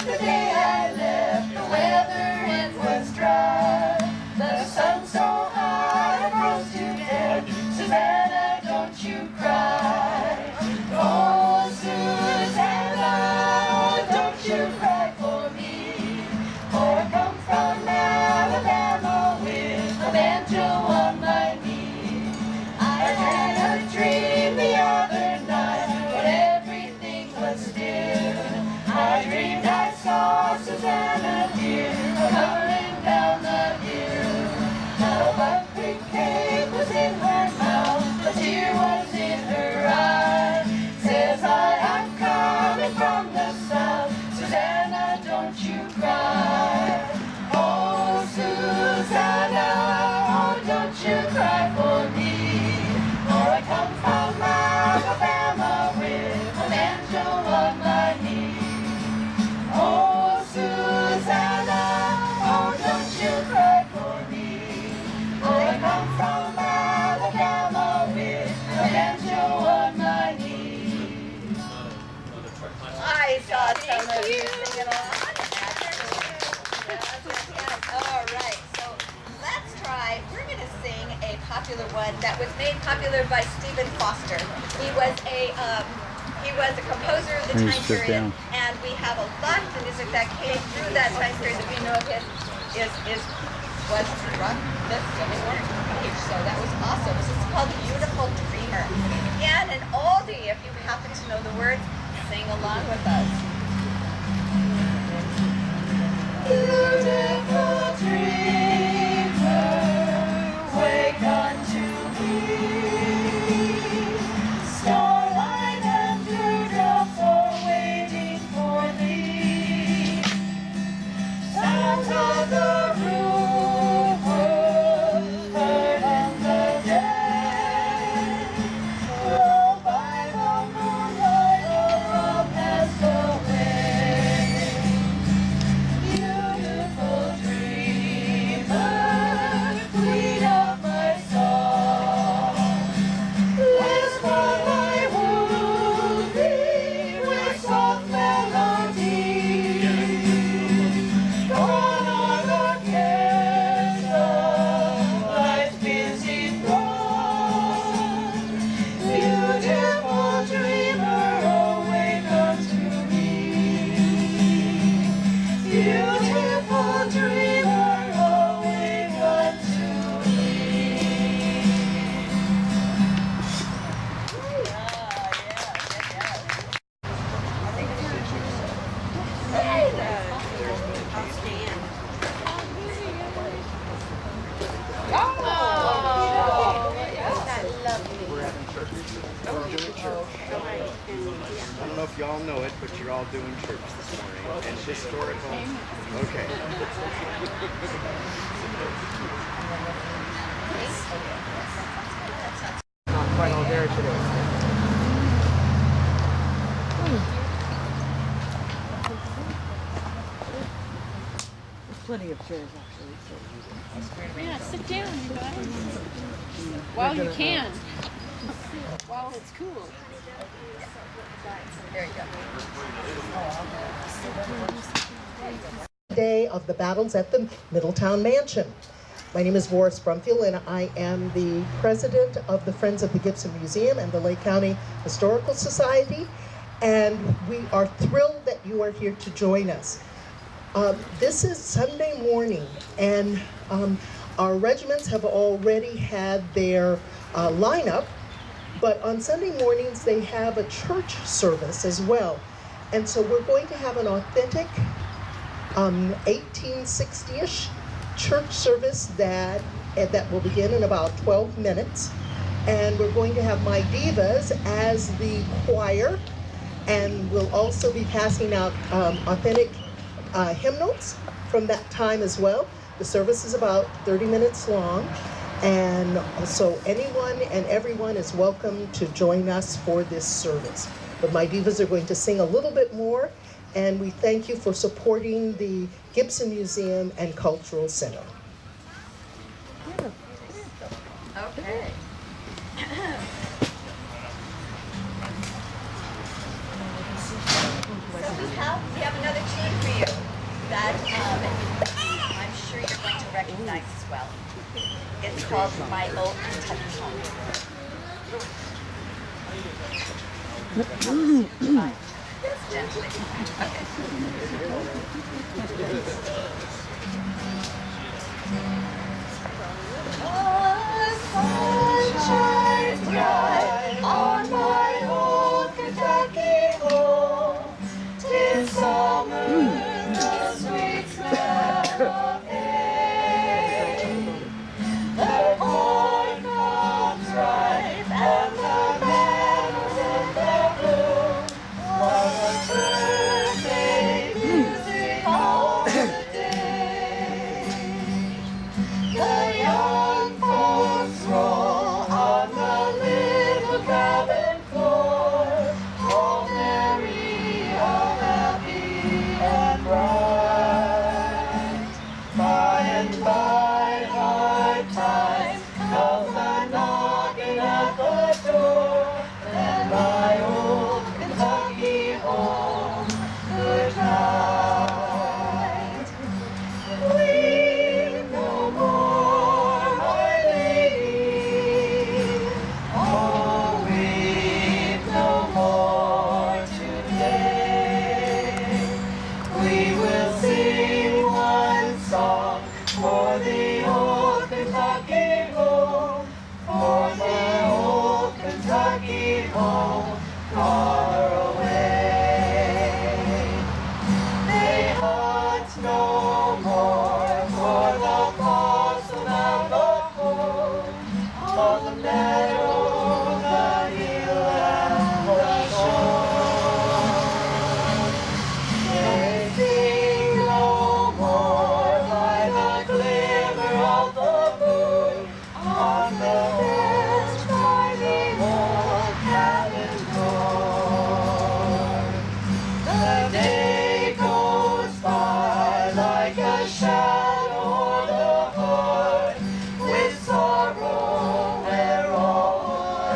like the day I left, the weather it was dry. The sun so hot it froze to death. Susanna, don't you cry. Oh, Susanna, don't you cry for me. For I come from Alabama with a banjo on my knee. I had a dream the other night when everything was still. I dreamed I saw Susanna dear coming down the hill. Now a buckwheat cake was in her mouth, a tear was in her eye. Says I'm coming from the south. Susanna, don't you cry. Oh, Susanna, oh, don't you cry for me. For I come from Alabama with a banjo on my knee. Oh, Susanna, oh, don't you cry for me. For I come from Alabama with a banjo on my knee. I saw some of you singing along. All right, so let's try. We're going to sing a popular one that was made popular by Stephen Foster. He was a composer of the time period, and we have a lot of the music that came through that time period that we know of was from this age. So that was awesome. This is called Beautiful Dreamer. And an oldie, if you happen to know the words, sing along with us. Beautiful dreamer, wake unto me. Starlight and dewdrops are waiting for thee. Sounds of the river heard in the day, lulled by the moonlight or passed away. Beautiful dreamer, queen of my song, last while I woo thee with soft melody. Gone are the cares of life's busy throng. Beautiful dreamer, awake unto me. Beautiful dreamer, awake unto me. I don't know if y'all know it, but you're all doing church this morning. And historical. Okay. Not quite all there today. There's plenty of chairs actually. Yeah, sit down, you guys. While you can. While it's cool. There you go. Day of the battles at the Middletown Mansion. My name is Boris Brumfield, and I am the president of the Friends of the Gibson Museum and the Lake County Historical Society, and we are thrilled that you are here to join us. This is Sunday morning, and our regiments have already had their lineup, but on Sunday mornings they have a church service as well. And so we're going to have an authentic 1860-ish church service that will begin in about 12 minutes. And we're going to have my divas as the choir, and we'll also be passing out authentic hymnals from that time as well. The service is about 30 minutes long, and so anyone and everyone is welcome to join us for this service. But my divas are going to sing a little bit more, and we thank you for supporting the Gibson Museum and Cultural Center. Okay. So we have We have another tune for you that I'm sure you're going to recognize as well. It's called My Old Kentucky Home. Yes, gently. Okay. Sunshine bright on my old Kentucky home. 'Tis summer, the sweet smell of hay. The corn comes ripe and the meadows in their bloom. What a birthday music all the day. The young folks roll on the little cabin floor, all merry, all happy and bright. By and by, hard times come a-knocking at the door, and my old Kentucky home, good night. Weep no more, my lady. Oh, weep no more today. We will sing one song for the old Kentucky home, for the old Kentucky home, far away. They hunt no more for the possum and the hole, on the meadow, the hill, and the shore. They sing no more by the glimmer of the moon, on the bench by the old cabin door. The day goes by like a shadow o'er the heart, with sorrow where all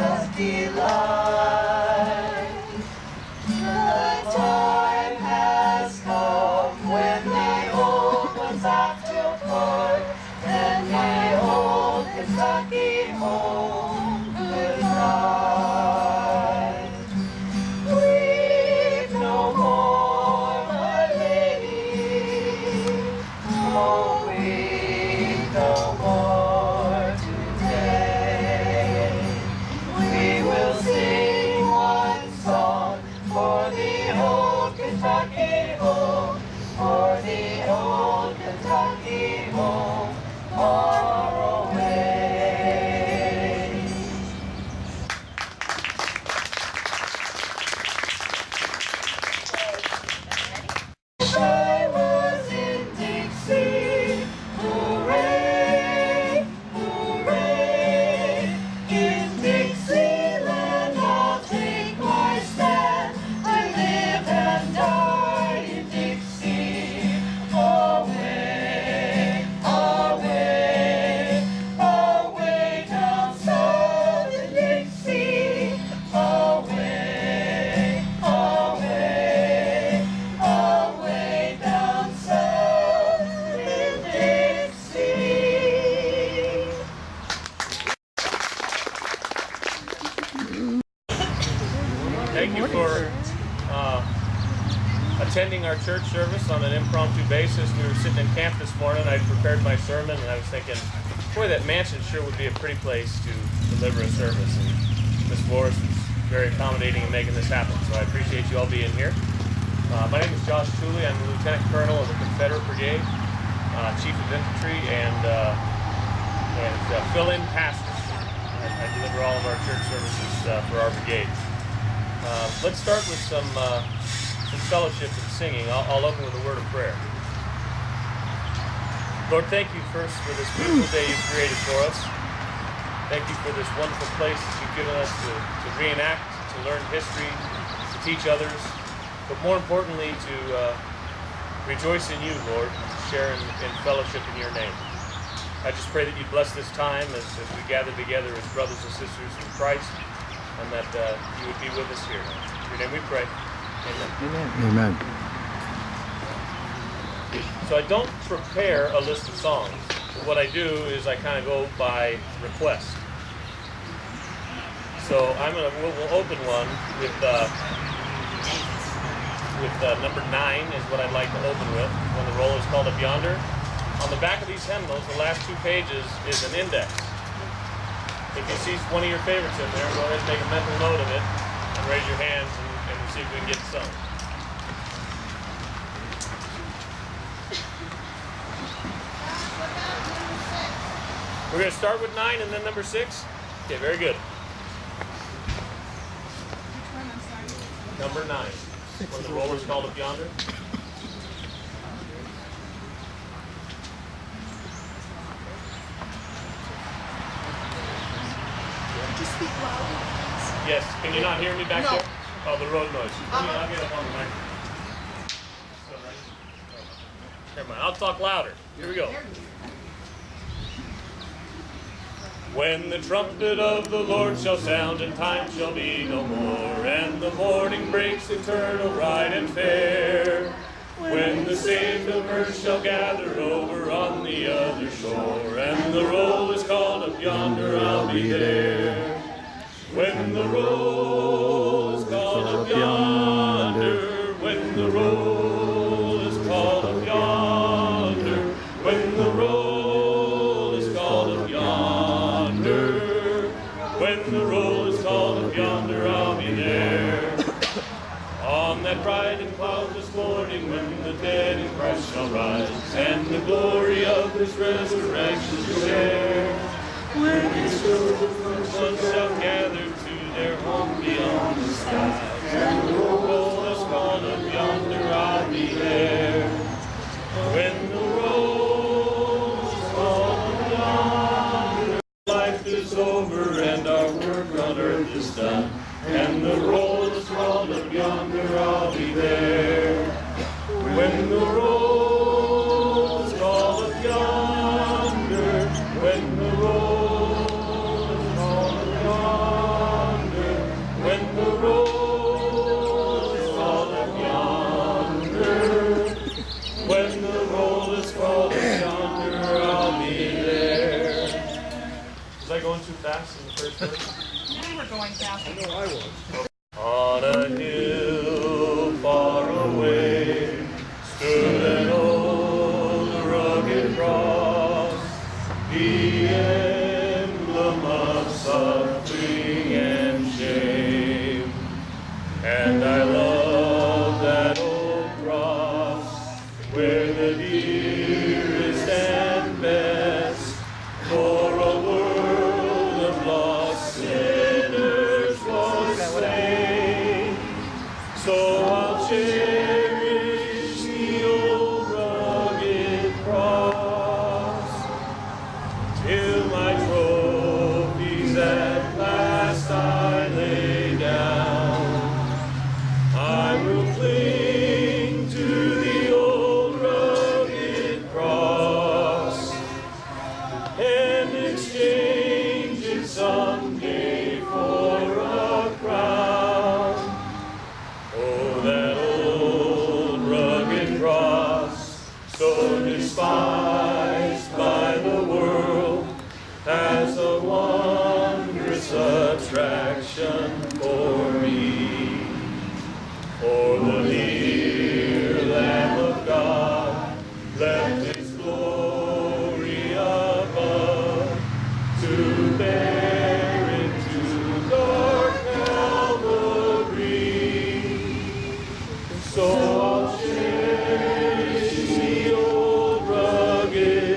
was delight. The time has come when the old ones have to part, and my old Kentucky home, good night. Weep no more, my lady. Oh, weep no more today. We will sing one song for the old Kentucky home, for the old Kentucky home, far away. I was in Dixie, hooray, hooray. In Dixieland I'll take my stand, to live and die in Dixie. Away, away, away down south in Dixie. Away, away, away down south in Dixie. Thank you for attending our church service on an impromptu basis. We were sitting in camp this morning. I prepared my sermon, and I was thinking, boy, that mansion sure would be a pretty place to deliver a service. And Miss Flores was very accommodating in making this happen, so I appreciate you all being here. My name is Josh Tooley. I'm the Lieutenant Colonel of the Confederate Brigade, Chief of Infantry, and fill-in pastor. I deliver all of our church services for our brigade. Let's start with some fellowship and singing. I'll open with a word of prayer. Lord, thank you first for this beautiful day you've created for us. Thank you for this wonderful place that you've given us to reenact, to learn history, to teach others, but more importantly, to rejoice in you, Lord, share in fellowship in your name. I just pray that you bless this time as we gather together as brothers and sisters in Christ, and that you would be with us here. In your name we pray. Amen. Amen. So I don't prepare a list of songs. What I do is I kind of go by request. So we'll open one with number 9 is what I'd like to open with. When the roll is called Up Yonder. On the back of these hymnals, the last 2 pages is an index. If you see one of your favorites in there, go ahead and make a mental note of it and raise your hands and see if we can get it sung. We're going to start with 9 and then number 6. Okay, very good. Number 9. When the roll is called Up Yonder. Just speak loudly, please. Yes. Can you not hear me back No. there? Oh, the road noise. I'll get up on the mic. Never mind. I'll talk louder. Here we go. When the trumpet of the Lord shall sound, and time shall be no more, and the morning breaks eternal, bright and fair. When the saints of earth shall gather over on the other shore, and the roll is called up yonder, I'll be there. When the roll is called up yonder, when the roll is called up yonder, when the roll is called up yonder, when the roll is called up yonder, I'll be there. On that bright and cloudless morning, when the dead in Christ shall rise, and the glory of His resurrection share, when His ones shall gather to their home beyond the sky, and the roll is called up yonder, I'll be there. When the roll is called up yonder, life is over and our work on earth is done, and the roll is called up yonder, I'll be there. When the roll is called up yonder, when the roll is called up yonder, when the roll is called up yonder, when the roll is called up yonder, I'll be there. Was I going too fast in the first verse? On a hill far away stood an old rugged cross, the emblem of suffering and shame. And I love that old cross where the dearest and best for a world of lost sinners was slain. So I'll cherish the old rugged cross till my trophies at last I lay down. I will cling to the old rugged cross and exchange it someday for a crown. Oh, that old rugged cross, so despised by the world, has a wondrous attraction for me. For the dear Lamb of God left His glory above to bear into dark Calvary. So I'll cherish the old rugged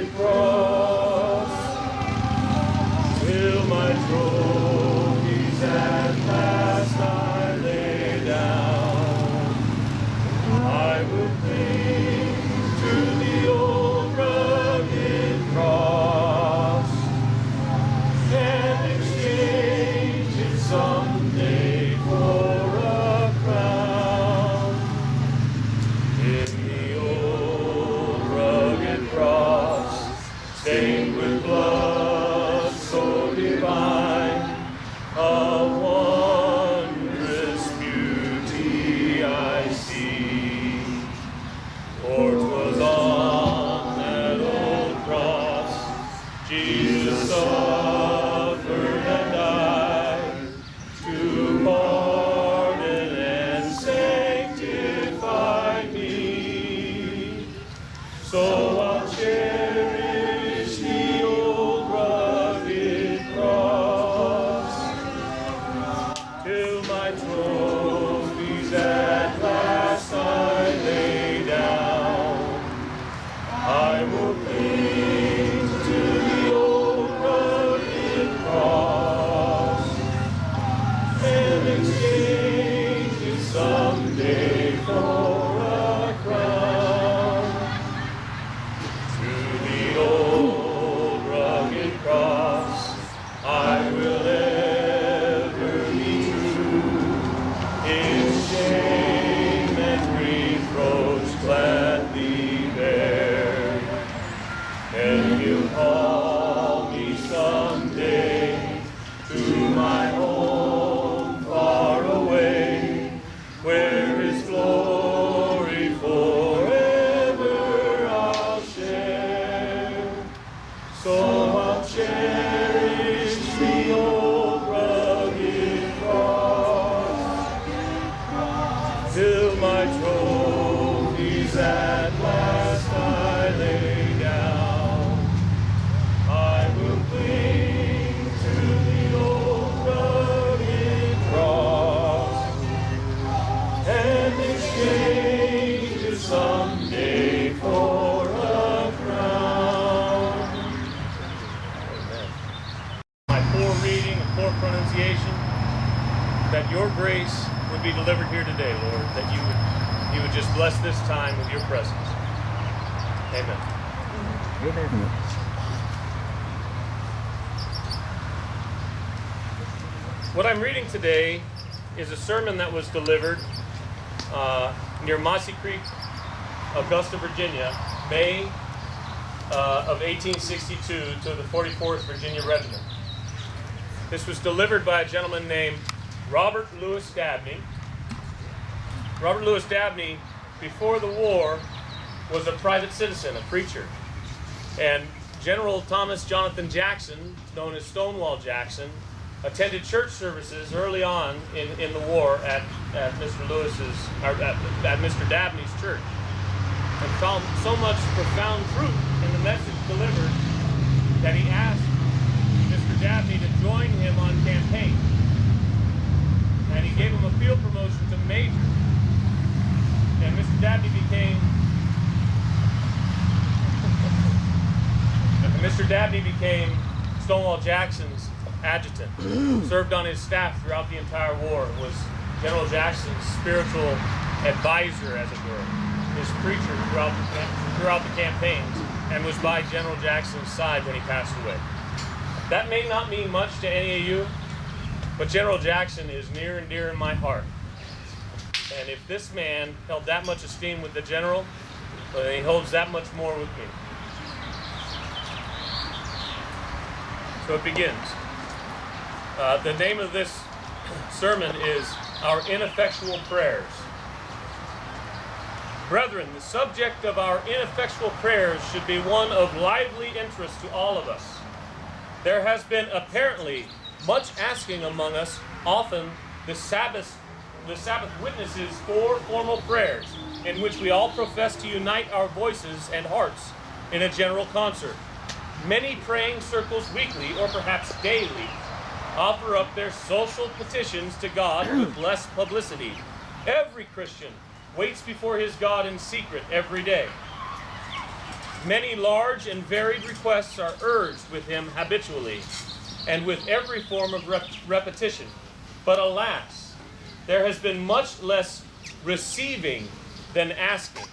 So I'll cherish the old rugged cross till my trophies at last I lay down. I will cling to the old rugged cross and exchange it someday for a crown. To the old rugged cross I will ever be true. Its shame and reproach gladly bear, and He'll call me someday to my home far away, where His glory forever I'll share. So I'll cherish the old rugged cross till my trophies at last I lay down. I will cling to the old rugged cross and exchange it someday for a crown. My poor reading and poor pronunciation, that your grace would be delivered here today, Lord, that you would just bless this time with your presence. Amen. What I'm reading today is a sermon that was delivered near Mossy Creek, Augusta, Virginia, May of 1862 to the 44th Virginia Regiment. This was delivered by a gentleman named Robert Louis Dabney. Robert Louis Dabney, before the war, was a private citizen, a preacher. And General Thomas Jonathan Jackson, known as Stonewall Jackson, attended church services early on in the war at Mr. Dabney's church, and found so much profound truth in the message delivered that he asked Mr. Dabney to join him on campaign. And he gave him a field promotion to major. And Mr. Dabney became Stonewall Jackson's adjutant, served on his staff throughout the entire war, was General Jackson's spiritual advisor, as it were, his preacher throughout the campaigns, and was by General Jackson's side when he passed away. That may not mean much to any of you, but General Jackson is near and dear in my heart. And if this man held that much esteem with the general, well, he holds that much more with me. So it begins. The name of this sermon is Our Ineffectual Prayers. Brethren, the subject of our ineffectual prayers should be one of lively interest to all of us. There has been apparently much asking among us. Often the Sabbath witnesses 4 formal prayers in which we all profess to unite our voices and hearts in a general concert. Many praying circles weekly or perhaps daily offer up their social petitions to God with less publicity. Every Christian waits before his God in secret every day. Many large and varied requests are urged with him habitually and with every form of repetition. But alas, there has been much less receiving than asking.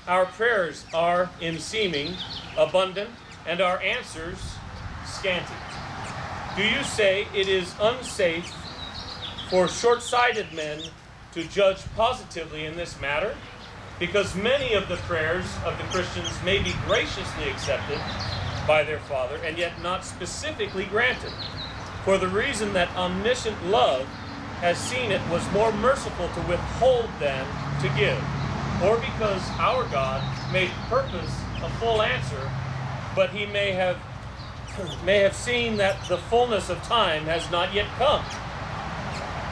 Our prayers are, in seeming, abundant, and our answers scanty. Do you say it is unsafe for short-sighted men to judge positively in this matter? Because many of the prayers of the Christians may be graciously accepted by their Father and yet not specifically granted, for the reason that omniscient love has seen it was more merciful to withhold than to give, or because our God made purpose a full answer, but he may have seen that the fullness of time has not yet come,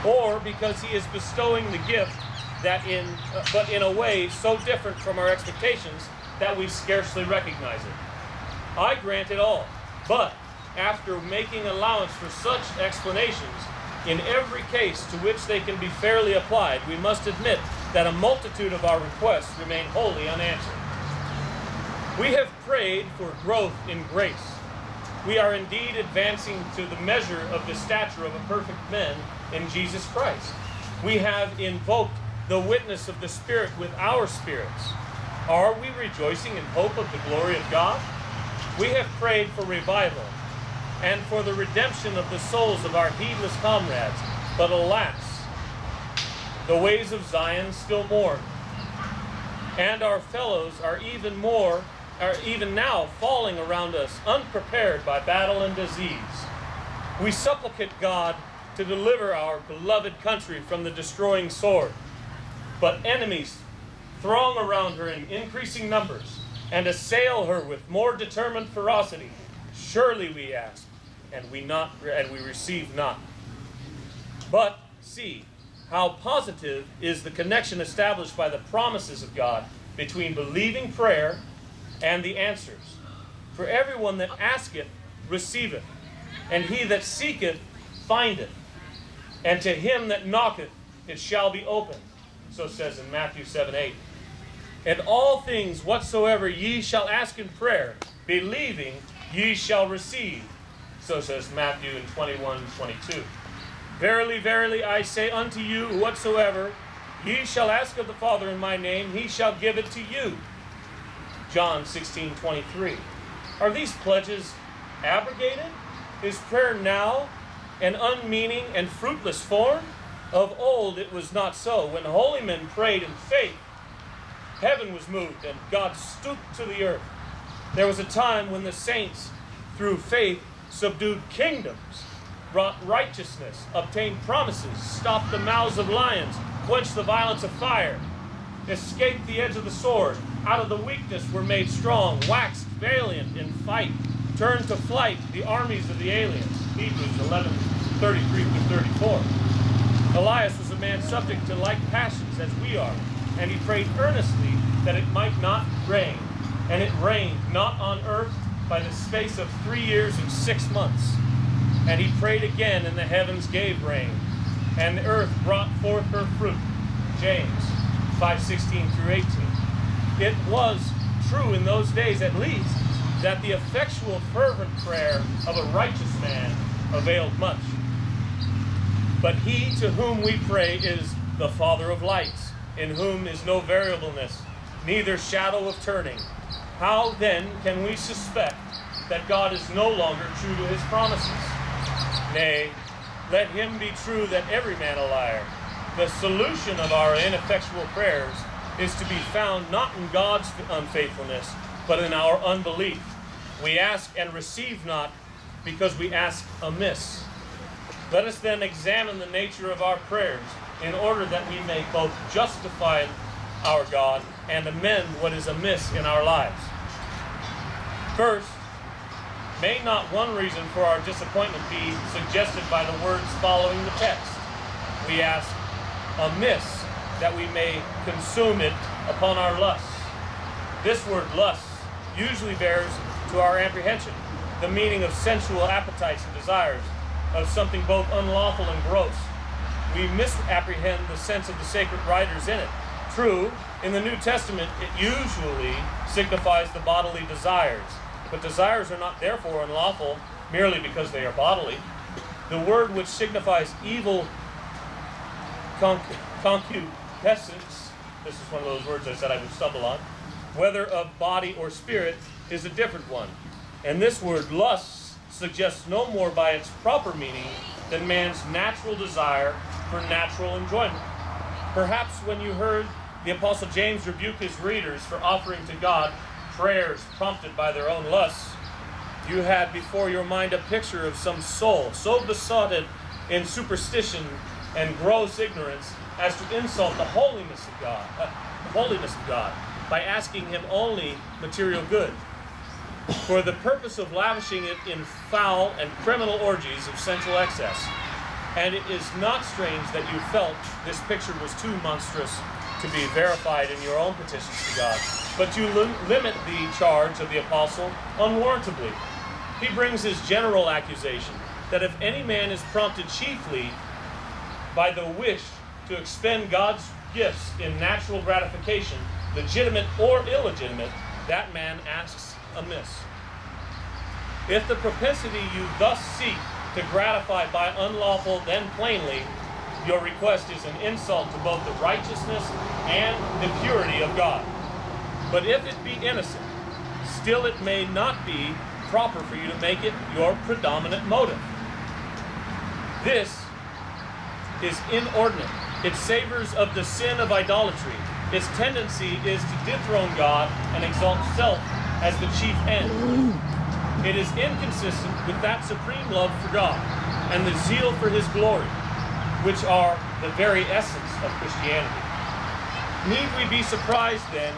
or because he is bestowing the gift but in a way so different from our expectations that we scarcely recognize it. I grant it all, but after making allowance for such explanations, in every case to which they can be fairly applied, we must admit that a multitude of our requests remain wholly unanswered. We have prayed for growth in grace. We are indeed advancing to the measure of the stature of a perfect man in Jesus Christ. We have invoked the witness of the Spirit with our spirits. Are we rejoicing in hope of the glory of God? We have prayed for revival and for the redemption of the souls of our heedless comrades. But alas, the ways of Zion still mourn, and our fellows are even now falling around us, unprepared by battle and disease. We supplicate God to deliver our beloved country from the destroying sword, but enemies throng around her in increasing numbers and assail her with more determined ferocity. Surely we ask, and we receive not. But see how positive is the connection established by the promises of God between believing prayer and the answers. For everyone that asketh receiveth, and he that seeketh findeth, and to him that knocketh it shall be opened. So says in Matthew 7:8. And all things whatsoever ye shall ask in prayer, believing, ye shall receive. So says Matthew in 21:22. Verily, verily, I say unto you, whatsoever ye shall ask of the Father in my name, he shall give it to you. John 16:23. Are these pledges abrogated? Is prayer now an unmeaning and fruitless form? Of old it was not so. When holy men prayed in faith, heaven was moved and God stooped to the earth. There was a time when the saints, through faith, subdued kingdoms, wrought righteousness, obtained promises, stopped the mouths of lions, quenched the violence of fire, escaped the edge of the sword, out of the weakness were made strong, waxed valiant in fight, turned to flight the armies of the aliens. Hebrews 11:33-34. Elias was a man subject to like passions as we are, and he prayed earnestly that it might not rain. And it rained not on earth by the space of 3 years and 6 months. And he prayed again, and the heavens gave rain, and the earth brought forth her fruit. James 5:16-18. It was true in those days at least that the effectual fervent prayer of a righteous man availed much. But he to whom we pray is the Father of lights, in whom is no variableness, neither shadow of turning. How then can we suspect that God is no longer true to his promises? Nay, let him be true that every man a liar. The solution of our ineffectual prayers is to be found not in God's unfaithfulness, but in our unbelief. We ask and receive not because we ask amiss. Let us then examine the nature of our prayers in order that we may both justify our God and amend what is amiss in our lives. First, may not one reason for our disappointment be suggested by the words following the text? We ask amiss that we may consume it upon our lusts. This word lust usually bears to our apprehension the meaning of sensual appetites and desires, of something both unlawful and gross. We misapprehend the sense of the sacred writers in it. True, in the New Testament it usually signifies the bodily desires, but desires are not therefore unlawful merely because they are bodily. The word which signifies evil concupiscence, this is one of those words I said I would stumble on, whether of body or spirit, is a different one. And this word lust suggests no more by its proper meaning than man's natural desire for natural enjoyment. Perhaps when you heard the Apostle James rebuke his readers for offering to God prayers prompted by their own lusts, you had before your mind a picture of some soul so besotted in superstition and gross ignorance as to insult the holiness of God, by asking him only material good, for the purpose of lavishing it in foul and criminal orgies of sensual excess. And it is not strange that you felt this picture was too monstrous to be verified in your own petitions to God. But you limit the charge of the apostle unwarrantably. He brings his general accusation that if any man is prompted chiefly by the wish to expend God's gifts in natural gratification, legitimate or illegitimate, that man asks amiss. If the propensity you thus seek to gratify by unlawful, then plainly your request is an insult to both the righteousness and the purity of God. But if it be innocent, still it may not be proper for you to make it your predominant motive. This is inordinate. It savors of the sin of idolatry. Its tendency is to dethrone God and exalt self as the chief end. It is inconsistent with that supreme love for God and the zeal for his glory, which are the very essence of Christianity. Need we be surprised then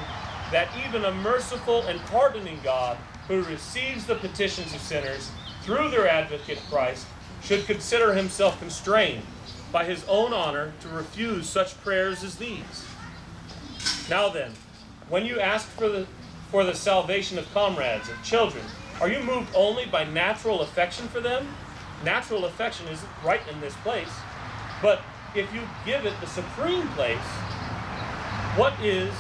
that even a merciful and pardoning God who receives the petitions of sinners through their advocate Christ should consider himself constrained by his own honor to refuse such prayers as these? Now then, when you ask for the salvation of comrades, of children, are you moved only by natural affection for them? Natural affection is right in this place. But if you give it the supreme place, what is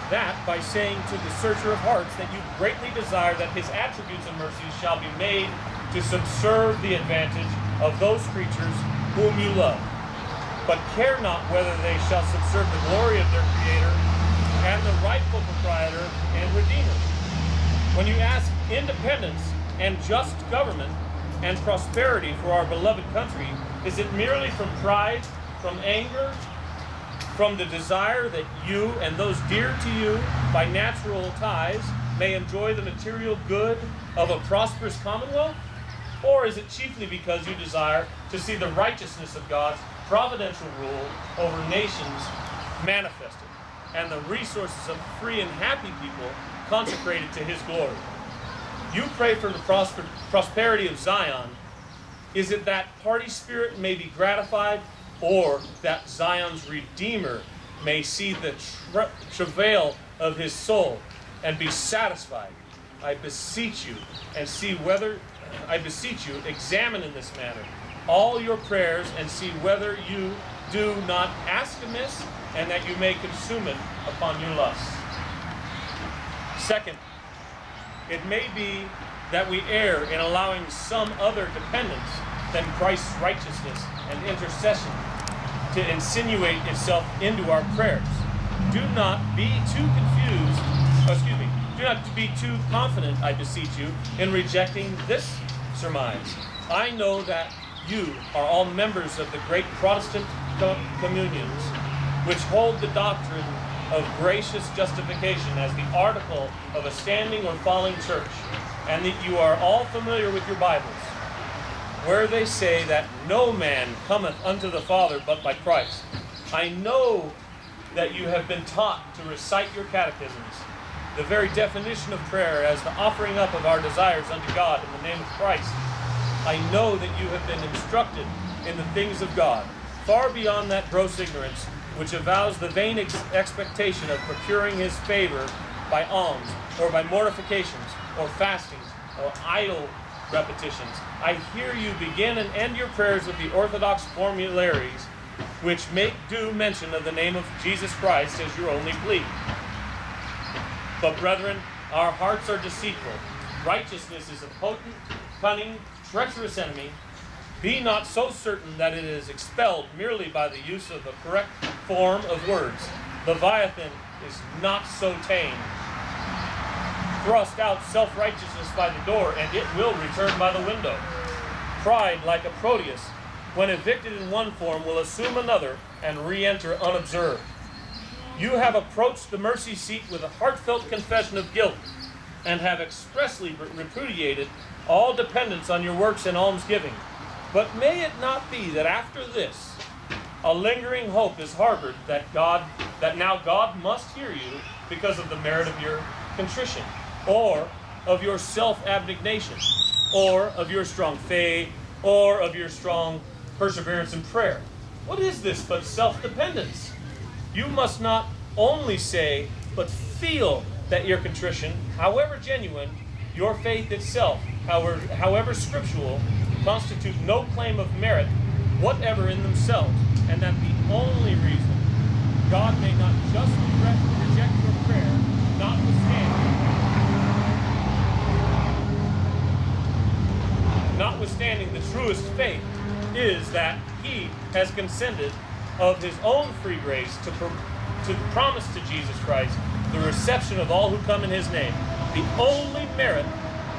that by saying to the searcher of hearts that you greatly desire that his attributes and mercies shall be made to subserve the advantage of those creatures whom you love, but care not whether they shall subserve the glory of their Creator and the rightful proprietor and Redeemer? When you ask independence and just government and prosperity for our beloved country, is it merely from pride, from anger, from the desire that you and those dear to you by natural ties may enjoy the material good of a prosperous commonwealth? Or is it chiefly because you desire to see the righteousness of God's providential rule over nations manifested, and the resources of free and happy people consecrated to his glory? You pray for the prosperity of Zion. Is it that party spirit may be gratified, or that Zion's Redeemer may see the travail of his soul and be satisfied? I beseech you, examine in this manner all your prayers and see whether you do not ask amiss, and that you may consume it upon your lusts. Second, it may be that we err in allowing some other dependence than Christ's righteousness and intercession to insinuate itself into our prayers. Do not be too confident, I beseech you, in rejecting this surmise. I know that you are all members of the great Protestant communions, which hold the doctrine of gracious justification as the article of a standing or falling church, and that you are all familiar with your Bibles, where they say that no man cometh unto the Father but by Christ. I know that you have been taught to recite your catechisms, the very definition of prayer as the offering up of our desires unto God in the name of Christ. I know that you have been instructed in the things of God, far beyond that gross ignorance which avows the vain expectation of procuring his favor by alms, or by mortifications, or fastings, or idle repetitions. I hear you begin and end your prayers with the orthodox formularies, which make due mention of the name of Jesus Christ as your only plea. But brethren, our hearts are deceitful. Righteousness is a potent, cunning, treacherous enemy. Be not so certain that it is expelled merely by the use of the correct form of words. Leviathan is not so tame. Thrust out self-righteousness by the door, and it will return by the window. Pride, like a Proteus, when evicted in one form, will assume another and re-enter unobserved. You have approached the mercy seat with a heartfelt confession of guilt, and have expressly repudiated all dependence on your works and almsgiving. But may it not be that after this, a lingering hope is harbored that now God must hear you because of the merit of your contrition, or of your self-abnegation, or of your strong faith, or of your strong perseverance in prayer? What is this but self-dependence? You must not only say, but feel that your contrition, however genuine, your faith itself, however scriptural, constitute no claim of merit whatever in themselves, and that the only reason God may not justly reject your prayer, notwithstanding the truest faith, is that he has consented of his own free grace to promise to Jesus Christ the reception of all who come in his name. The only merit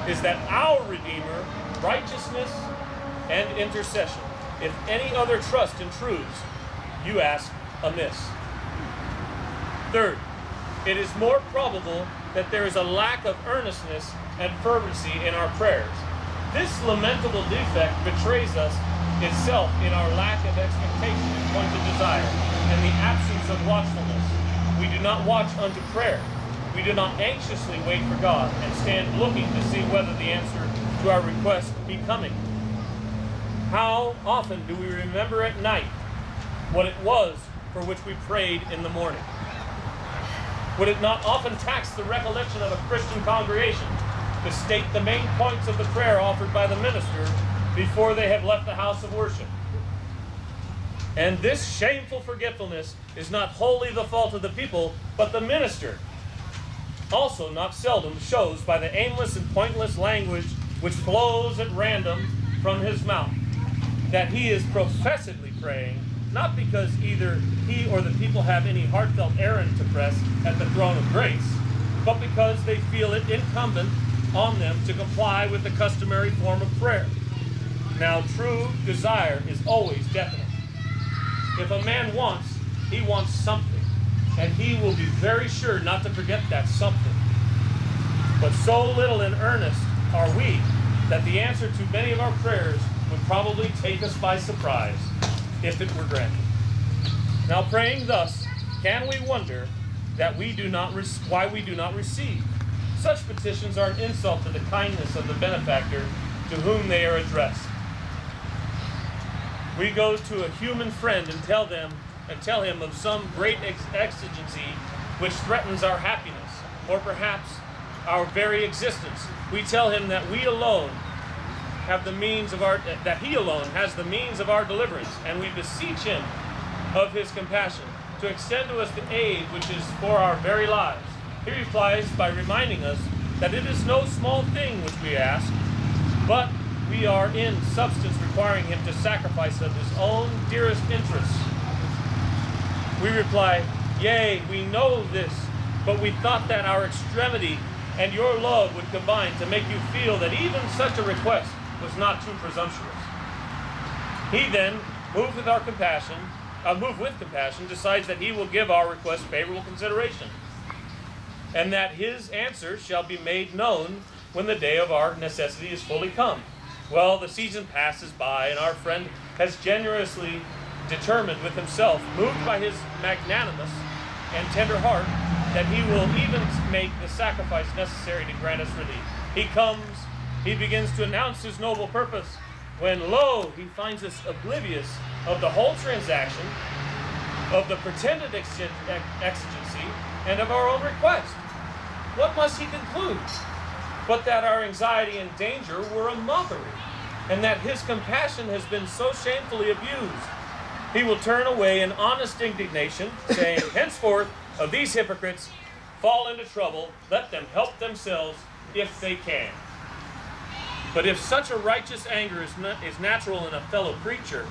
is that our Redeemer, righteousness, and intercession. If any other trust in truths, you ask amiss. Third, it is more probable that there is a lack of earnestness and fervency in our prayers. This lamentable defect betrays us itself in our lack of expectation in point of desire and the absence of watchfulness. We do not watch unto prayer. We do not anxiously wait for God and stand looking to see whether the answer to our request be coming. How often do we remember at night what it was for which we prayed in the morning? Would it not often tax the recollection of a Christian congregation to state the main points of the prayer offered by the minister before they have left the house of worship? And this shameful forgetfulness is not wholly the fault of the people, but the minister. Also, not seldom shows by the aimless and pointless language which flows at random from his mouth that he is professedly praying, not because either he or the people have any heartfelt errand to press at the throne of grace, but because they feel it incumbent on them to comply with the customary form of prayer. Now, true desire is always definite. If a man wants, he wants something, and he will be very sure not to forget that something. But so little in earnest are we that the answer to many of our prayers would probably take us by surprise if it were granted. Now, praying thus, can we wonder that why we do not receive? Such petitions are an insult to the kindness of the benefactor to whom they are addressed. We go to a human friend and tell him of some great exigency which threatens our happiness, or perhaps our very existence. We tell him that he alone has the means of our deliverance, and we beseech him of his compassion to extend to us the aid which is for our very lives. He replies by reminding us that it is no small thing which we ask, but we are in substance requiring him to sacrifice of his own dearest interests. We reply, yea, we know this, but we thought that our extremity and your love would combine to make you feel that even such a request was not too presumptuous. He then, moved with compassion, decides that he will give our request favorable consideration, and that his answer shall be made known when the day of our necessity is fully come. Well, the season passes by, and our friend has generously determined with himself, moved by his magnanimous and tender heart, that he will even make the sacrifice necessary to grant us relief. He comes, he begins to announce his noble purpose, when lo, he finds us oblivious of the whole transaction, of the pretended exigency, and of our own request. What must he conclude? But that our anxiety and danger were a mockery, and that his compassion has been so shamefully abused. He will turn away in honest indignation, saying, henceforth, of these hypocrites, fall into trouble, let them help themselves if they can. But if such a righteous anger is natural in a fellow creature,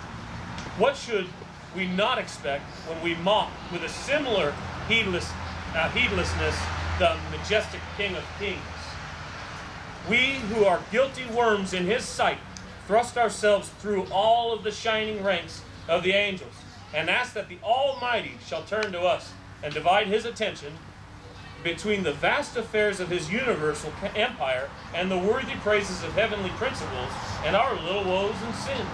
what should we not expect when we mock with a similar heedlessness the majestic King of Kings? We who are guilty worms in his sight thrust ourselves through all of the shining ranks of the angels and ask that the Almighty shall turn to us and divide his attention between the vast affairs of his universal empire and the worthy praises of heavenly principles and our little woes and sins.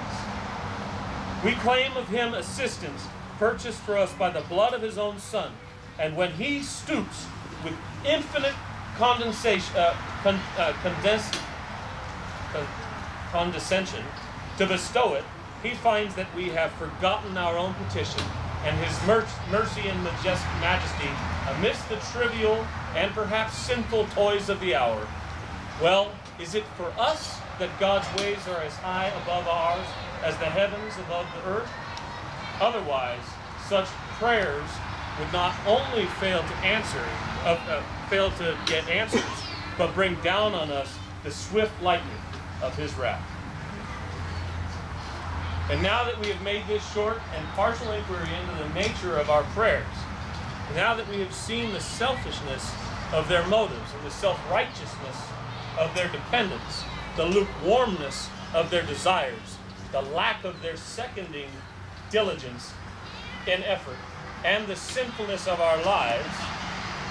We claim of him assistance purchased for us by the blood of his own Son, and when he stoops with infinite condescension to bestow it, he finds that we have forgotten our own petition and his mercy and majesty amidst the trivial and perhaps sinful toys of the hour. Well, is it for us that God's ways are as high above ours as the heavens above the earth? Otherwise, such prayers would not only fail to get answers, but bring down on us the swift lightning of his wrath. And now that we have made this short and partial inquiry into the nature of our prayers, now that we have seen the selfishness of their motives and the self-righteousness of their dependence, the lukewarmness of their desires, the lack of their seconding diligence in effort, and the sinfulness of our lives,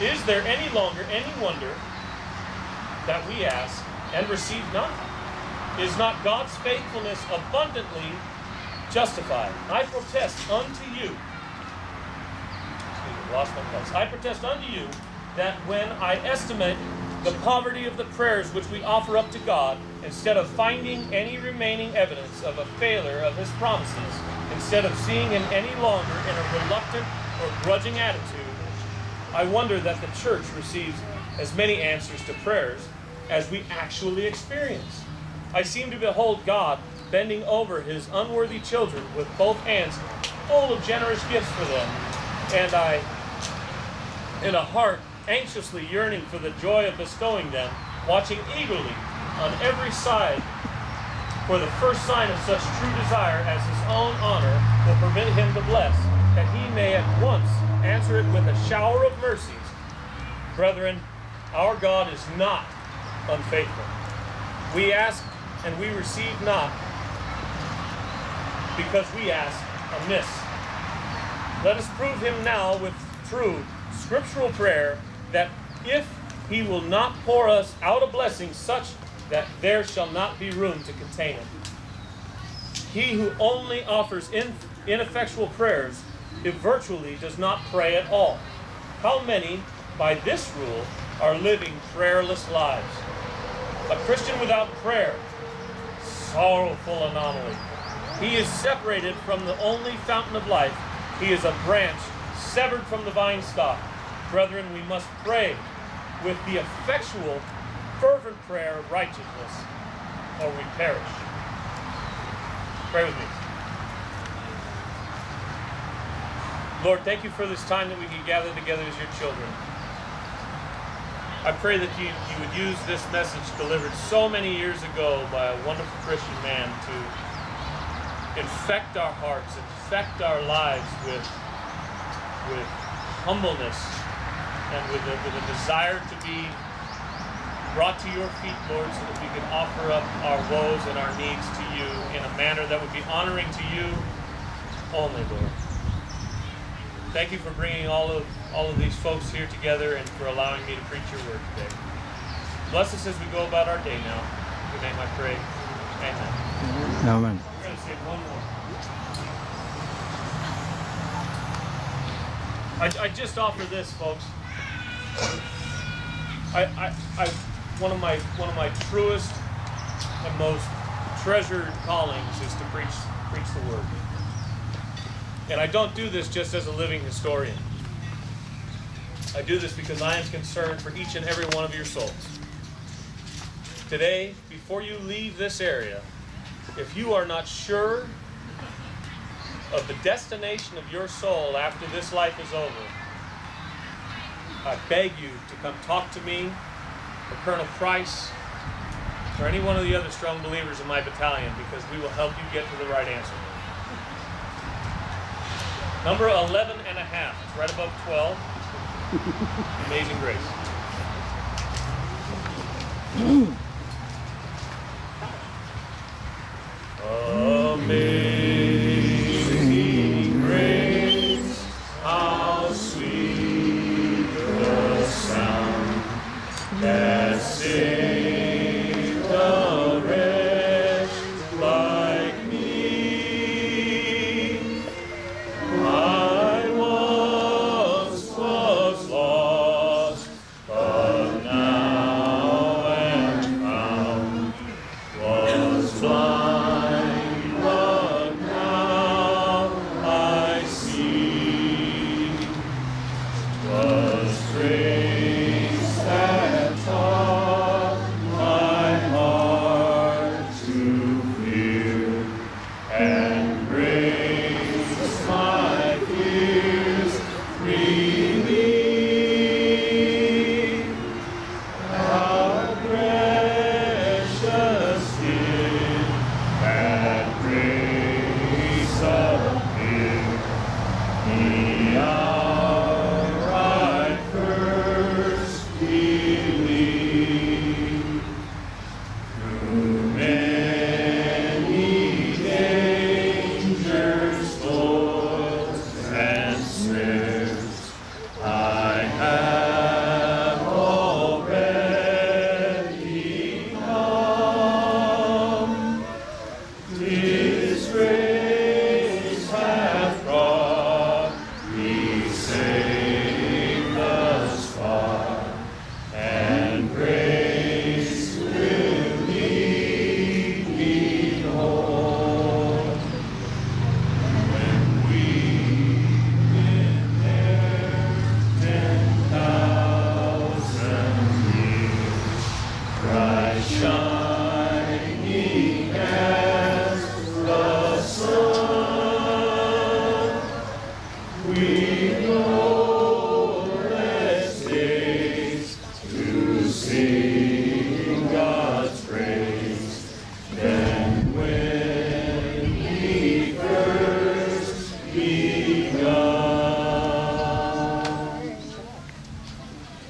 is there any longer any wonder that we ask and receive not? Is not God's faithfulness abundantly justified? I protest unto you, lost my place. I protest unto you that when I estimate the poverty of the prayers which we offer up to God, instead of finding any remaining evidence of a failure of his promises, instead of seeing him any longer in a reluctant or grudging attitude, I wonder that the church receives as many answers to prayers as we actually experience. I seem to behold God bending over his unworthy children with both hands full of generous gifts for them, and I, in a heart anxiously yearning for the joy of bestowing them, watching eagerly on every side for the first sign of such true desire as his own honor will permit him to bless, that he may at once answer it with a shower of mercies. Brethren, our God is not unfaithful. We ask and we receive not, because we ask amiss. Let us prove him now with true scriptural prayer, that if he will not pour us out a blessing such that there shall not be room to contain it. He who only offers ineffectual prayers, if virtually does not pray at all. How many, by this rule, are living prayerless lives? A Christian without prayer, sorrowful anomaly. He is separated from the only fountain of life. He is a branch severed from the vine stock. Brethren, we must pray with the effectual, fervent prayer of righteousness, or we perish. Pray with me. Lord, thank you for this time that we can gather together as your children. I pray that you would use this message delivered so many years ago by a wonderful Christian man to infect our hearts, infect our lives with humbleness and with a desire to be brought to your feet, Lord, so that we can offer up our woes and our needs to you in a manner that would be honoring to you only, Lord. Thank you for bringing all of these folks here together and for allowing me to preach your word today. Bless us as we go about our day now. In your name I pray. Amen. Amen. We're going to say one more. I just offer this, folks. One of my truest and most treasured callings is to preach the word. And I don't do this just as a living historian. I do this because I am concerned for each and every one of your souls. Today, before you leave this area, if you are not sure of the destination of your soul after this life is over, I beg you to come talk to me, or Colonel Price, or any one of the other strong believers in my battalion, because we will help you get to the right answer. Number 11 and a half. It's right above 12. Amazing Grace. Amazing grace, how sweet the sound that saved a wretch like me. I once was lost, but now am found. Was blind, but now I see. shining as the sun. We know less days to sing God's praise than when He first begun.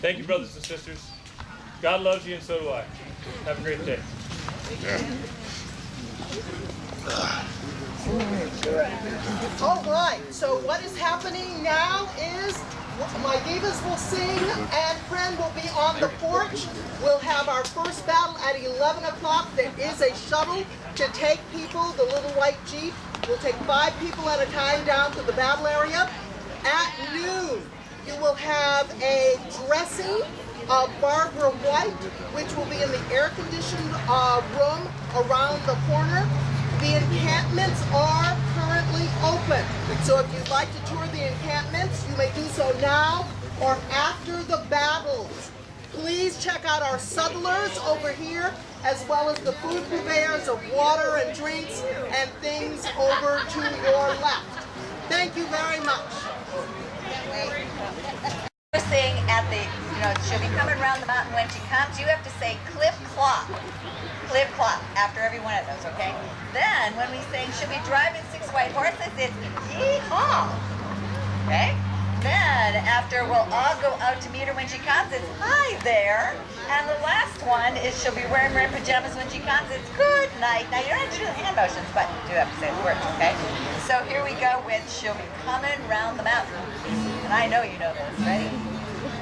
Thank you, brothers and sisters. God loves you, and so do I. Have a great day. All right, so what is happening now is my divas will sing and Fred will be on the porch. We'll have our first battle at 11 o'clock. There is a shuttle to take people, the little white Jeep. We'll take 5 people at a time down to the battle area. At noon, you will have a dressing of Barbara White, which will be in the air-conditioned room around the corner. The encampments are currently open. So if you'd like to tour the encampments, you may do so now or after the battles. Please check out our settlers over here, as well as the food purveyors of water and drinks and things over to your left. Thank you very much. Sing at the, she'll be coming around the mountain when she comes. You have to say clip clop after every one of those, okay? Then when we sing she'll be driving 6 white horses, it's yee-haw, okay? Then after we'll all go out to meet her when she comes, it's hi there. And the last one is she'll be wearing red pajamas when she comes, it's good night. Now you don't have to do the hand motions, but you do have to say the words, okay? So here we go with she'll be coming round the mountain. And I know you know this, ready?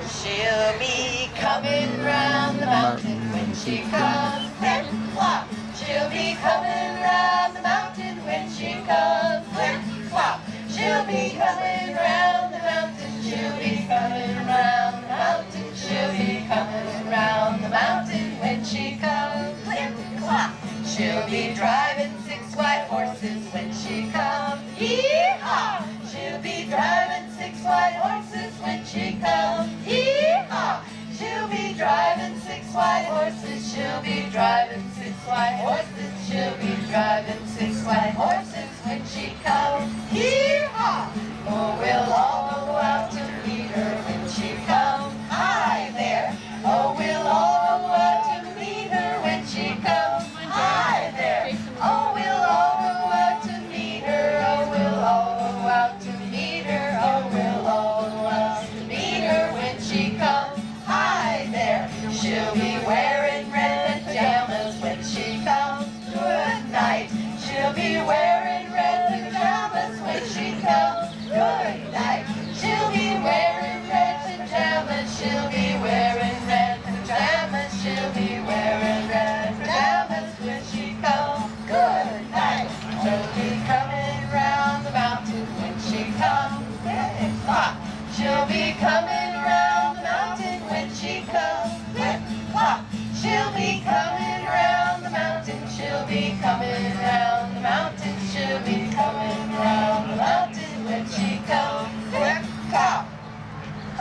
She'll be coming round the mountain when she comes, clip clop. She'll be coming round the mountain when she comes, clip clop. She'll be coming round the mountain. She'll be coming round the mountain. She'll be coming round the mountain when she comes, clip clop. She'll be driving 6 white horses when she comes, yee-haw. She'll be driving 6 white horses when she comes, yee-haw. She'll be driving 6 white horses. She'll be driving 6 white horses. She'll be driving 6 white horses when she comes, yee-haw. Oh, we'll all go out to meet her when she comes, hi there. Oh, we'll all go out to meet her when she comes, hi there. Oh, we'll all go out to meet her. Oh, we'll all go out to meet her. Oh, we'll all go out to meet her when she comes, hi there. She'll be wearing red pajamas when she comes, good night. She'll be wearing red pajamas when she comes, good night. She'll be wearing red pajamas. She'll be wearing red pajamas. She'll be wearing red pajamas when she comes, good night. She'll be coming round the mountain when she comes, clip clop. She'll be coming round the mountain when she comes, clip clop. She'll be coming round the mountain. She'll be coming round the mountain. She'll be coming round the mountain when she comes, clip clop.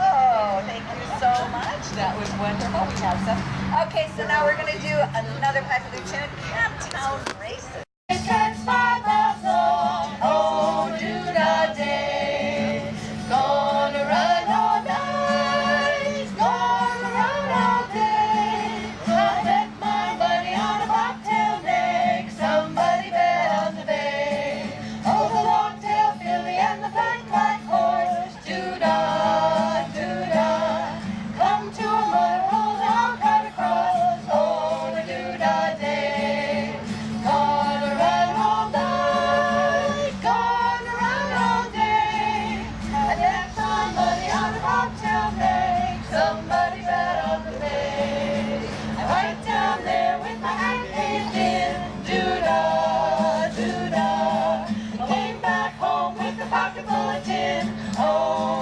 Oh, thank you so much. That was wonderful. We have some. Okay, so now we're going to do another popular tune, Camptown Races. Tracks 5,000, oh, do-da day. Gonna run all night, gonna run all day. I bet my money on a bobtail neck, somebody bet on the bay. Oh, the long-tail filly and the black horse, do-da, do-da. Come to a mud hole now, right across, oh, the do-da day. Gonna run all night, gonna run all day. I bet my money on a bobtail neck, somebody bet on the bay. I'm right down there with my hat caved in, doo-dah, doo-dah. Came back home with a pocket full of tin, oh,